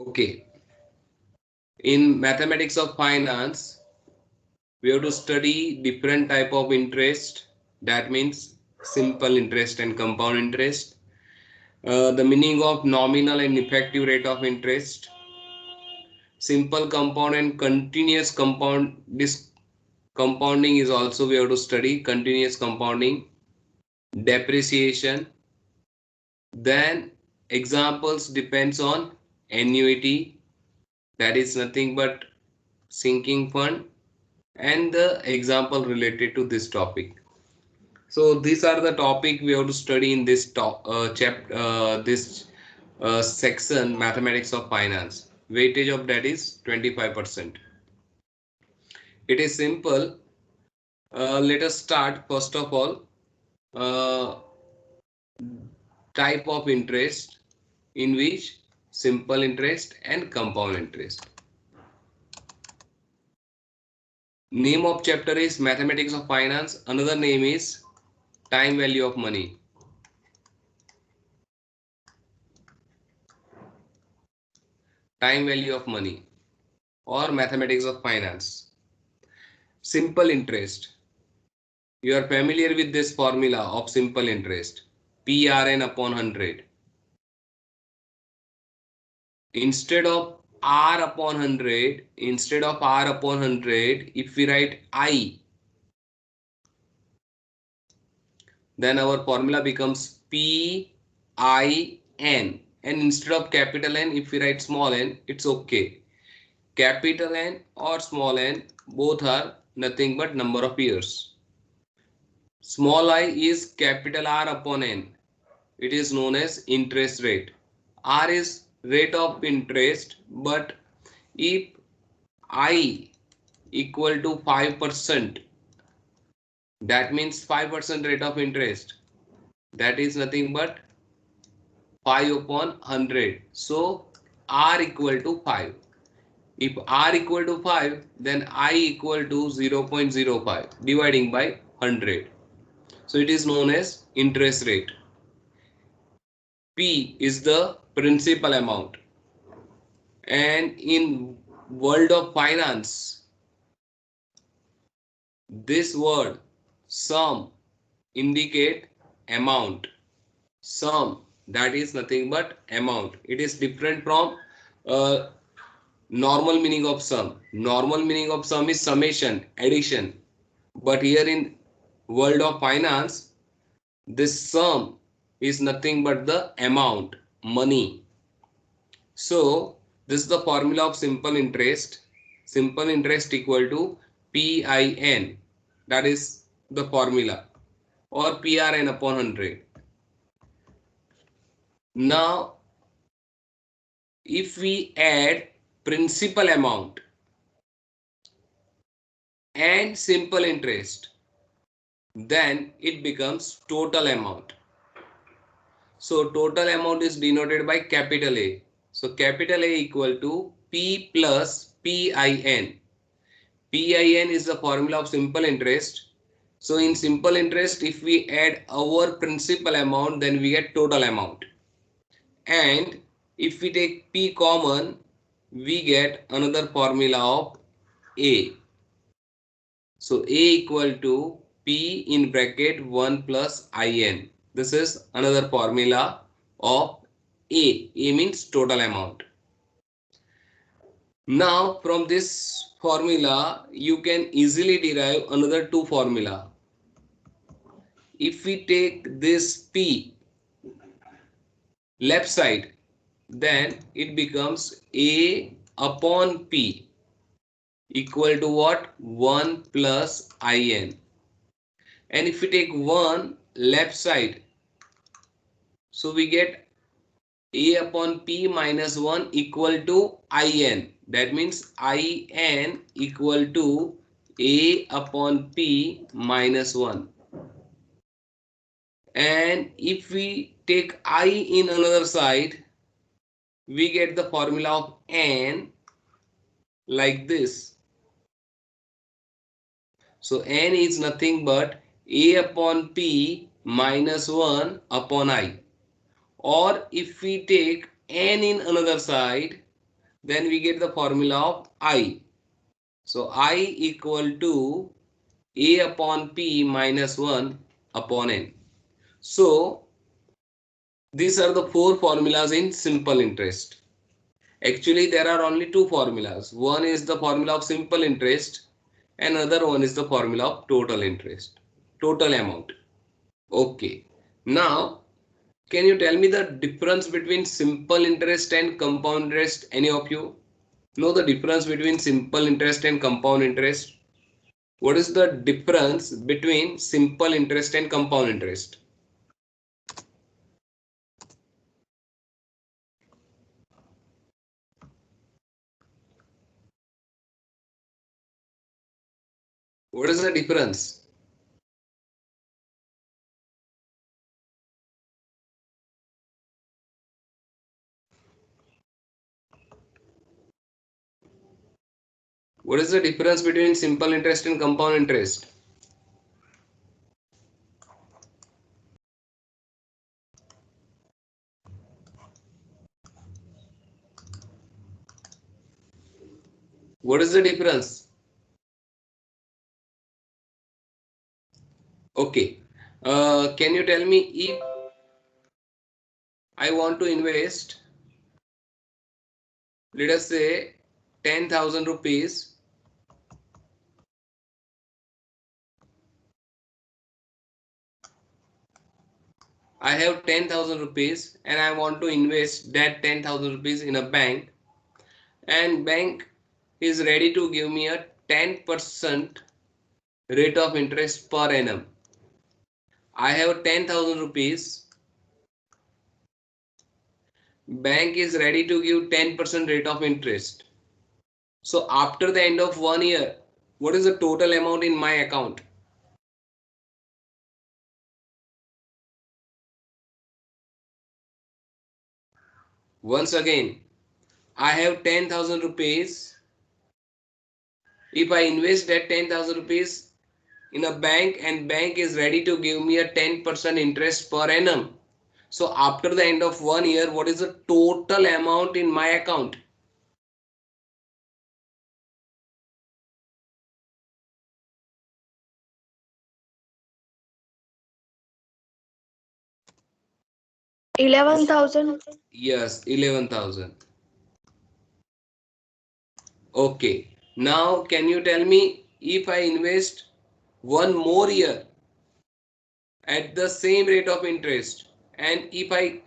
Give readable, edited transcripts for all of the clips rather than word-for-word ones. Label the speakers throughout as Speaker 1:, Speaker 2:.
Speaker 1: Okay. In mathematics of finance, we have to study different type of interest. That means simple interest and compound interest. The meaning of nominal and effective rate of interest. Simple compound and continuous compound. This compounding is also we have to study. Continuous compounding, depreciation. Then examples depends on annuity, that is nothing but sinking fund, and the example related to this topic. So these are the topic we have to study in this section, mathematics of finance. Weightage of that is 25%. It is simple. Let us start first of all. Uh, Type of interest, in which simple interest and compound interest. Name of chapter is mathematics of finance. Another name is time value of money. Time value of money or mathematics of finance. Simple interest. You are familiar with this formula of simple interest. PRN upon 100. Instead of R upon 100, if we write I, then our formula becomes PIN. And instead of capital N, if we write small n, it's okay. Capital N or small n, both are nothing but number of years. Small I is capital R upon N. It is known as interest rate. R is rate of interest, but if I equal to 5%, that means 5% rate of interest. That is nothing but 5 upon 100. So R equal to 5. If R equal to 5, then I equal to 0.05 dividing by 100. So it is known as interest rate. P is the principal amount. And in world of finance, this word sum indicate amount. Sum, that is nothing but amount. It is different from normal meaning of sum. Normal meaning of sum is summation, addition. But here in world of finance, this sum is nothing but the amount, money. So this is the formula of simple interest. Simple interest equal to PIN. That is the formula, or PRN upon 100. Now if we add principal amount and simple interest, then it becomes total amount. So total amount is denoted by capital A. So capital A equal to P plus PIN. PIN is the formula of simple interest. So in simple interest, if we add our principal amount, then we get total amount. And if we take P common, we get another formula of A. So A equal to P in bracket 1 plus IN. This is another formula of A. A means total amount. Now from this formula, you can easily derive another two formula. If we take this P left side, then it becomes A upon P equal to what? 1 plus IN. And if we take 1 left side, so we get A upon P minus 1 equal to IN. That means IN equal to A upon P minus 1. And if we take I in another side, we get the formula of N like this. So N is nothing but A upon P minus 1 upon I. Or if we take N in another side, then we get the formula of I. So I equal to A upon P minus 1 upon N. So these are the four formulas in simple interest. Actually, there are only two formulas. One is the formula of simple interest, and another one is the formula of total interest, total amount. Okay. Now, can you tell me the difference between simple interest and compound interest? Any of you know the difference between simple interest and compound interest? What is the difference between simple interest and compound interest? What is the difference? What is the difference between simple interest and compound interest? What is the difference? Okay. Can you tell me if I want to invest, let us say 10,000 rupees. I have 10,000 rupees and I want to invest that 10,000 rupees in a bank, and bank is ready to give me a 10% rate of interest per annum. I have 10,000 rupees. Bank is ready to give 10% rate of interest. So after the end of 1 year, what is the total amount in my account? Once again, I have 10,000 rupees. If I invest that 10,000 rupees in a bank and bank is ready to give me a 10% interest per annum. So after the end of 1 year, what is the total amount in my account?
Speaker 2: $11,000.
Speaker 1: Yes, 11,000. Okay. Now can you tell me if I invest one more year at the same rate of interest, and if I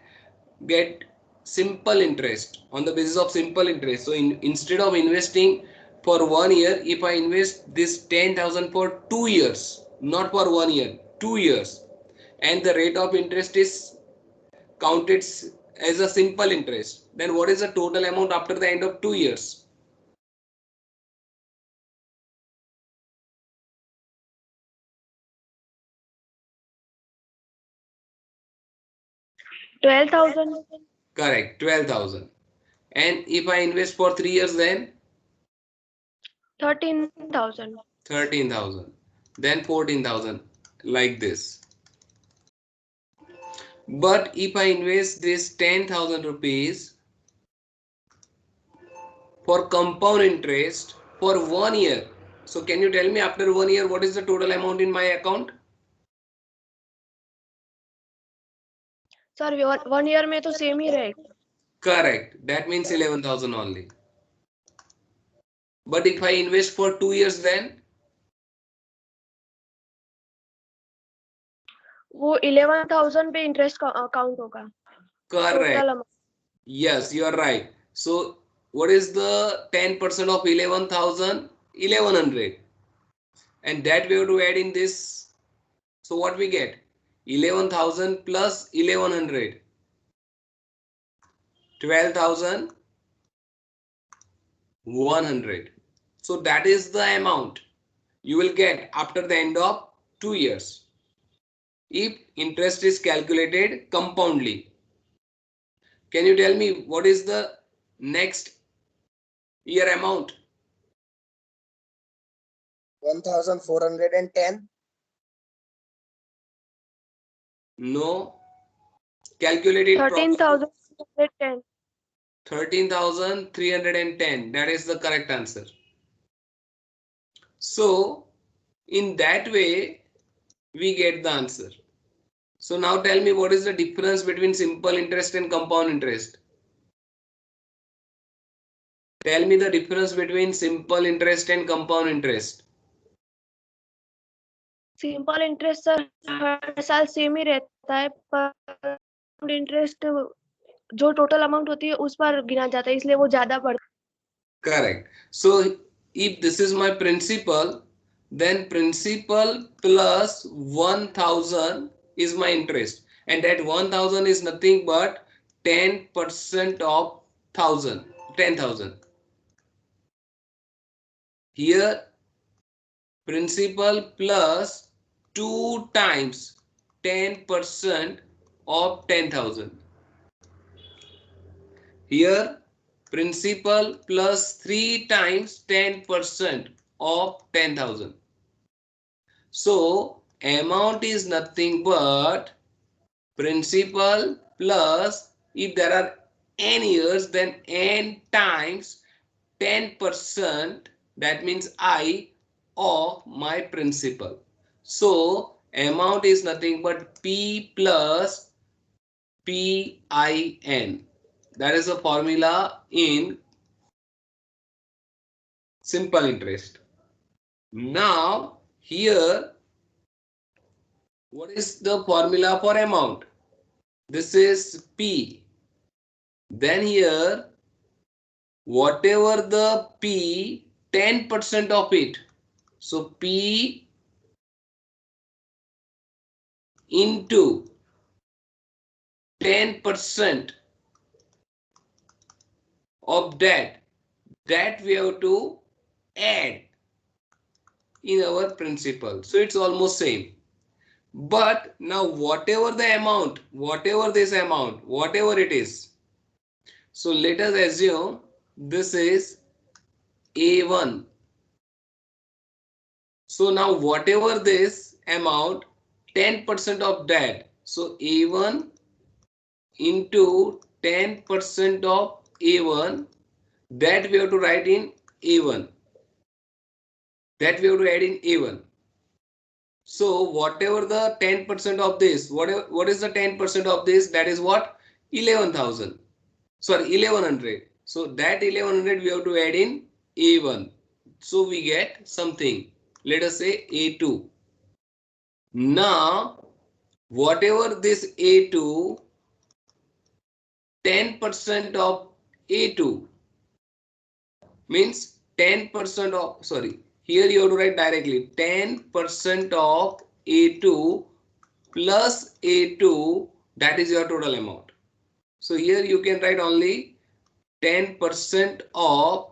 Speaker 1: get simple interest on the basis of simple interest, so instead of investing for 1 year, if I invest this 10,000 for 2 years, not for 1 year, 2 years, and the rate of interest is counted as a simple interest, then what is the total amount after the end of 2 years?
Speaker 2: $12,000.
Speaker 1: Correct, 12,000. And if I invest for 3 years, then
Speaker 2: $13,000.
Speaker 1: 13,000, then 14,000, like this. But if I invest this 10,000 rupees for compound interest for 1 year, so can you tell me after 1 year what is the total amount in my account?
Speaker 2: Sir 1 year में तो same ही रहेगा.
Speaker 1: Correct, that means 11,000 only. But if I invest for 2 years, then
Speaker 2: वो 11,000 पे interest count होगा.
Speaker 1: correct.
Speaker 2: Total amount.
Speaker 1: Yes, you are right. So what is the 10% of 11,000? 1100. And that we have to add in this. So what we get? 11,000 plus 1100. 12,100. So that is the amount you will get after the end of 2 years if interest is calculated compoundly. Can you tell me what is the next year amount?
Speaker 3: 1,410.
Speaker 1: No. Calculate it properly.
Speaker 2: 13,210.
Speaker 1: 13,310. That is the correct answer. So in that way we get the answer. So now tell me, what is the difference between simple interest and compound interest? Tell me the difference between simple interest and compound interest.
Speaker 2: Simple interest sir हर साल same ही रहता है, पर interest जो total amount होती है उस पर गिना जाता है, इसलिए वो ज्यादा बढ़ता है.
Speaker 1: Correct. So if this is my principal, then principal plus 1,000 is my interest, and that 1,000 is nothing but 10% of 10,000. Here principal plus 2 times 10% of 10,000. Here principal plus 3 times 10% of 10,000. So amount is nothing but principal plus, if there are n years, then n times 10%, that means I, of my principal. So amount is nothing but P plus PIN. That is the formula in simple interest. Now here, what is the formula for amount? This is P. Then here, whatever the P, 10% of it. So P into 10% of that we have to add in our principal. So it's almost same. But now whatever the amount, whatever this amount, whatever it is. So let us assume this is A1. So now whatever this amount, 10% of that. So A1 into 10% of A1, that we have to write in A1. That we have to add in A1. So whatever the 10% of this, what is the 10% of this? That is what? 11,000. Sorry, 1100. So that 1100 we have to add in A1. So we get something. Let us say A2. Now whatever this A2, 10% of A2 means 10% of, sorry, here you have to write directly 10% of A2 plus A2, that is your total amount. So here you can write only 10% of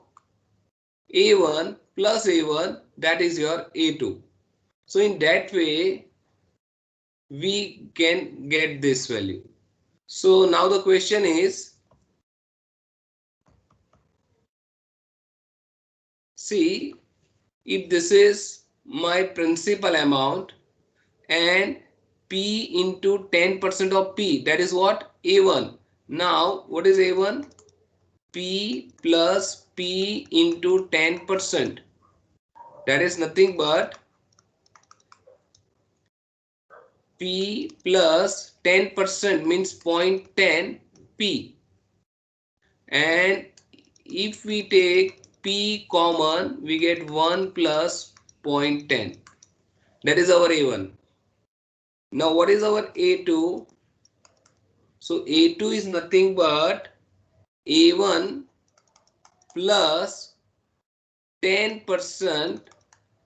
Speaker 1: A1 plus A1, that is your A2. So in that way we can get this value. So now the question is, see, if this is my principal amount and P into 10% of P, that is what? A1. Now what is A1? P plus P into 10%. That is nothing but P plus 10% means 0.10 P. And if we take P common, we get 1 plus 0.10. That is our A1. Now what is our A2? So A2 is nothing but A1 plus 10%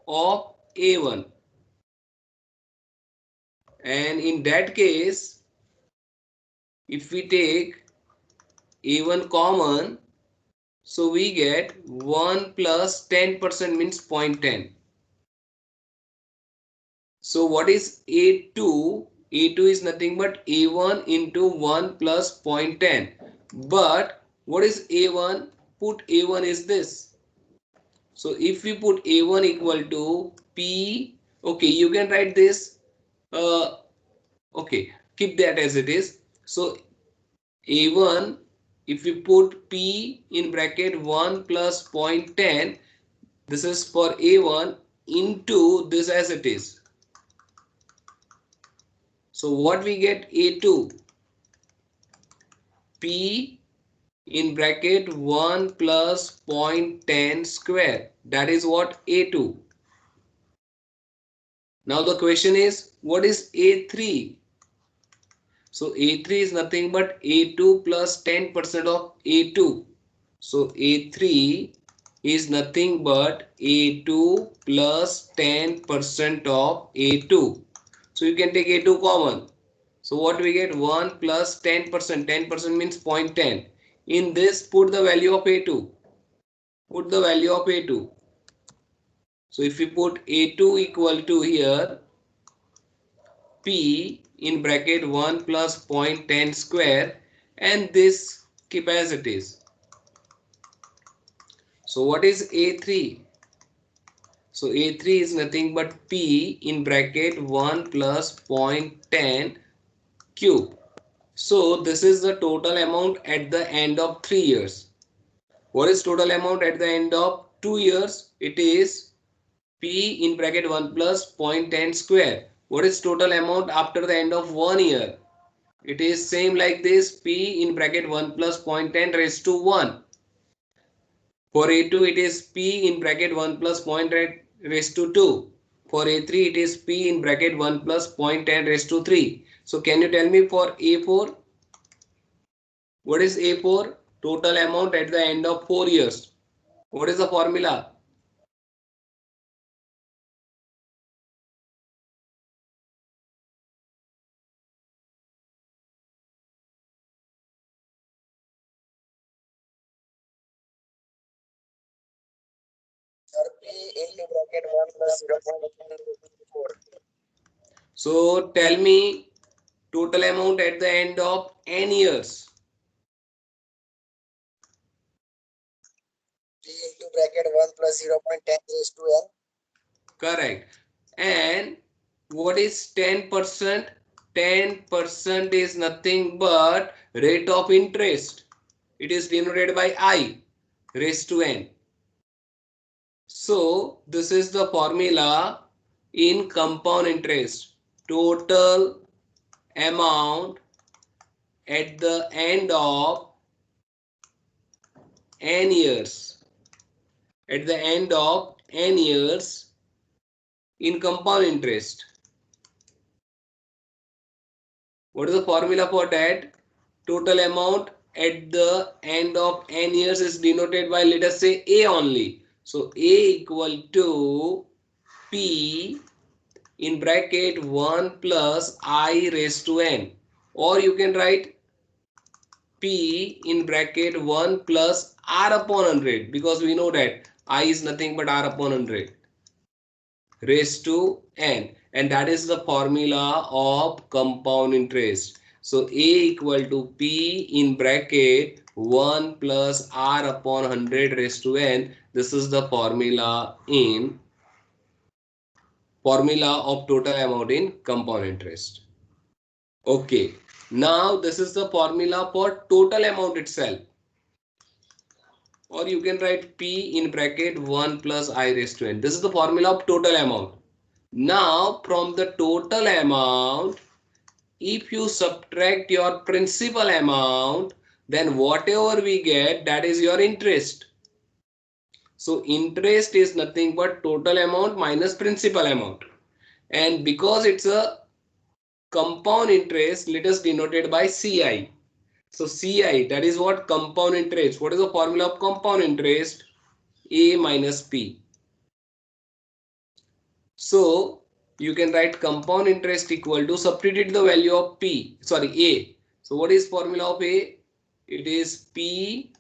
Speaker 1: of A1. And in that case, if we take A1 common, so we get 1 plus 10% means 0.10. So what is A2? A2 is nothing but A1 into 1 plus 0.10. But what is A1? Put A1 is this. So if we put A1 equal to P, okay, you can write this. Okay, keep that as it is. So A1 if we put P in bracket 1 plus 0.10, this is for A1 into this as it is. So what we get A2, P in bracket 1 plus 0.10 square. That is what A2. Now the question is, what is A3? So A3 is nothing but A2 plus 10% of A2. So A3 is nothing but A2 plus 10% of A2. So you can take A2 common. So what we get? 1 plus 10%. 10% means 0.10. In this, put the value of A2. Put the value of A2. So if we put A2 equal to here, P in bracket 1 plus 0.10 square, and this keep as it is. So what is A3? So A3 is nothing but P in bracket 1 plus 0.10 cube. So this is the total amount at the end of 3 years. What is total amount at the end of 2 years? It is P in bracket 1 plus 0.10 square. What is total amount after the end of 1 year? It is same like this, P in bracket 1 plus 0.10 raised to 1. For A2 it is P in bracket 1 plus 0.10 raised to 2. For A3 it is P in bracket 1 plus 0.10 raised to 3. So can you tell me for A4? What is A4? Total amount at the end of 4 years. What is the formula? So tell me total amount at the end of n years.
Speaker 3: P into bracket 1 plus 0.10 raised to n.
Speaker 1: Correct. And what is 10%? 10% is nothing but rate of interest. It is denoted by I raised to n. So this is the formula in compound interest. Total amount at the end of n years. At the end of n years in compound interest. What is the formula for that? Total amount at the end of n years is denoted by, let us say, A only. So A equal to P in bracket 1 plus I raised to n, or you can write P in bracket 1 plus R upon 100, because we know that I is nothing but R upon 100 raised to n, and that is the formula of compound interest. So A equal to P in bracket 1 plus R upon 100 raised to n. This is the formula of total amount in compound interest. Okay, now this is the formula for total amount itself, or you can write P in bracket 1 plus I raised to n. This is the formula of total amount. Now from the total amount, if you subtract your principal amount, then whatever we get, that is your interest. So interest is nothing but total amount minus principal amount. And because it's a compound interest, let us denote it by CI. So CI, that is what? Compound interest. What is the formula of compound interest? A minus P. So you can write compound interest equal to, substitute the value of A. So what is formula of A? It is P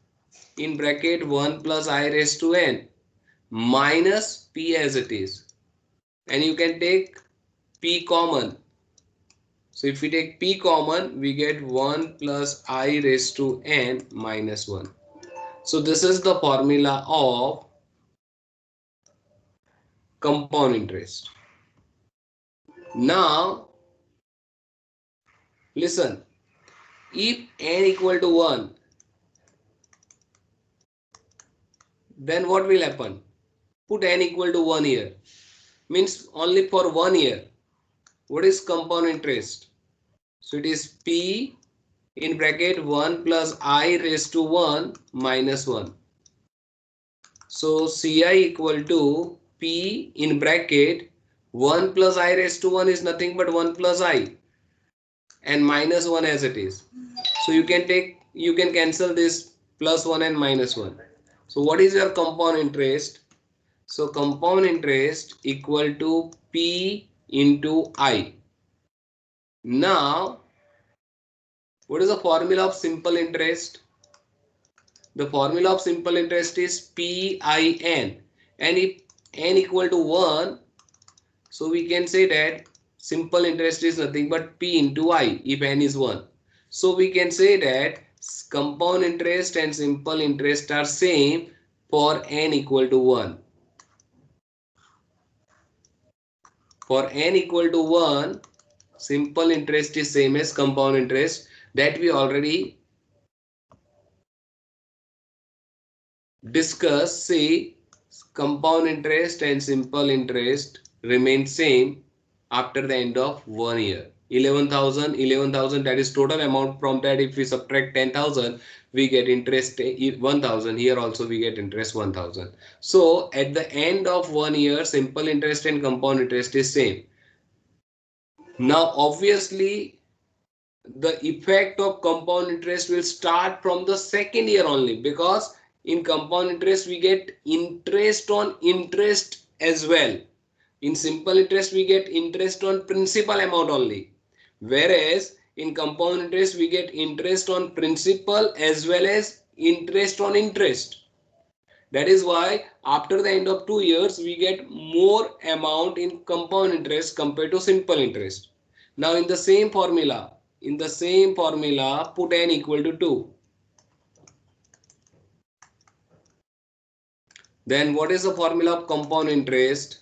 Speaker 1: in bracket 1 plus I raised to n minus P as it is. And you can take P common. So if we take P common, we get 1 plus I raised to n minus 1. So this is the formula of compound interest. Now listen, if n equal to 1, then what will happen? Put n equal to 1 year. Means only for 1 year. What is compound interest? So it is P in bracket 1 plus I raised to 1 minus 1. So Ci equal to P in bracket 1 plus I raised to 1 is nothing but 1 plus I and minus 1 as it is. So you can cancel this plus 1 and minus 1. So what is your compound interest? So compound interest equal to P into I. Now, what is the formula of simple interest? The formula of simple interest is PIN. And if n equal to 1, so we can say that simple interest is nothing but P into I if n is 1. So we can say that compound interest and simple interest are same for n equal to 1. For n equal to 1, simple interest is same as compound interest, that we already discussed. See, compound interest and simple interest remain same after the end of 1 year. 11,000, that is total amount. From that, if we subtract 10,000, we get interest 1,000. Here also we get interest 1,000. So at the end of 1 year, simple interest and compound interest is same. Now obviously the effect of compound interest will start from the second year only, because in compound interest we get interest on interest as well. In simple interest we get interest on principal amount only, whereas in compound interest we get interest on principal as well as interest on interest. That is why after the end of 2 years we get more amount in compound interest compared to simple interest. Now in the same formula, put n equal to 2. Then what is the formula of compound interest?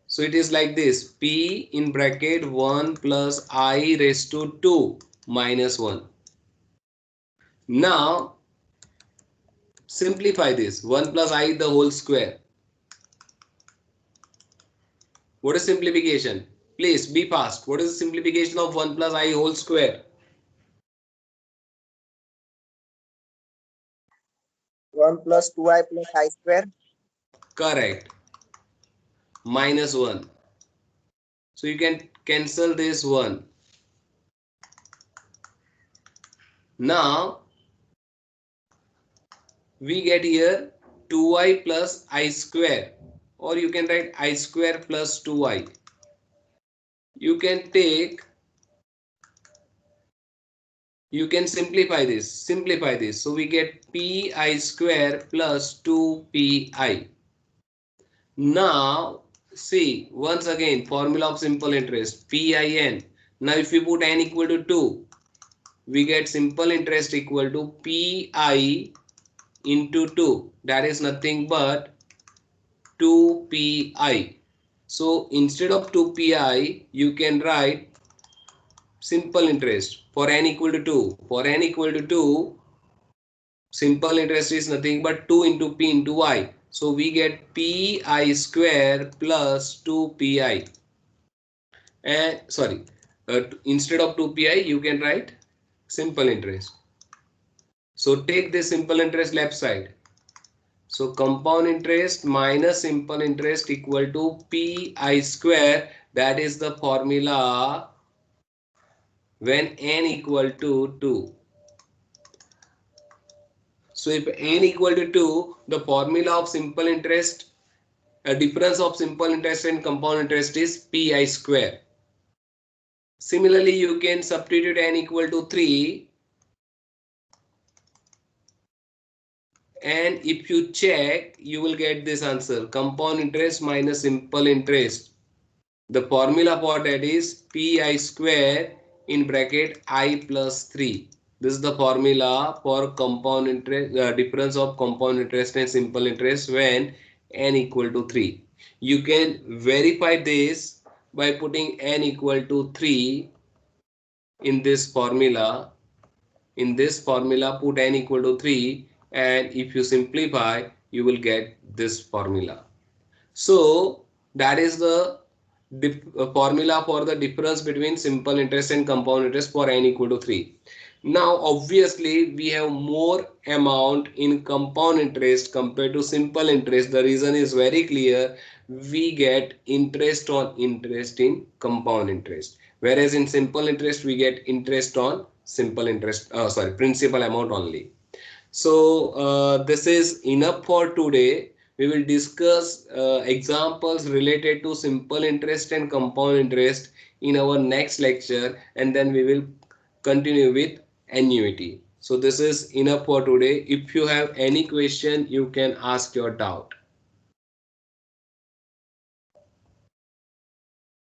Speaker 1: So it is like this: P in bracket 1 plus I raised to 2 minus 1. Now simplify this: 1 plus I the whole square. What is simplification? Please be fast. What is the simplification of 1 plus I whole square?
Speaker 3: 1 plus 2i plus I square.
Speaker 1: Correct. Minus 1. So you can cancel this 1. Now we get here 2i plus I square, or you can write I square plus 2i. You can simplify this. So we get pi square plus 2pi. Now see, once again, formula of simple interest, PIN. Now if we put n equal to 2, we get simple interest equal to pi into 2. That is nothing but 2pi. So instead of 2pi, you can write simple interest for n equal to 2. For n equal to 2, simple interest is nothing but 2 into p into I. So we get pi square plus 2pi. And sorry, instead of 2pi, you can write simple interest. So take this simple interest left side. So compound interest minus simple interest equal to pi square. That is the formula when n equal to 2. So if n equal to 2, the formula of simple interest, difference of simple interest and compound interest is pi square. Similarly, you can substitute n equal to 3. And if you check, you will get this answer: compound interest minus simple interest. The formula for that is pi square in bracket I plus 3. This is the formula for compound interest, difference of compound interest and simple interest when n equal to 3. You can verify this by putting n equal to 3 in this formula. In this formula, put n equal to 3, and if you simplify, you will get this formula. So that is the formula for the difference between simple interest and compound interest for n equal to 3. Now obviously we have more amount in compound interest compared to simple interest. The reason is very clear. We get interest on interest in compound interest, whereas in simple interest we get interest on simple interest, principal amount only. So this is enough for today. We will discuss examples related to simple interest and compound interest in our next lecture, and then we will continue with annuity. So this is enough for today. If you have any question, you can ask your doubt.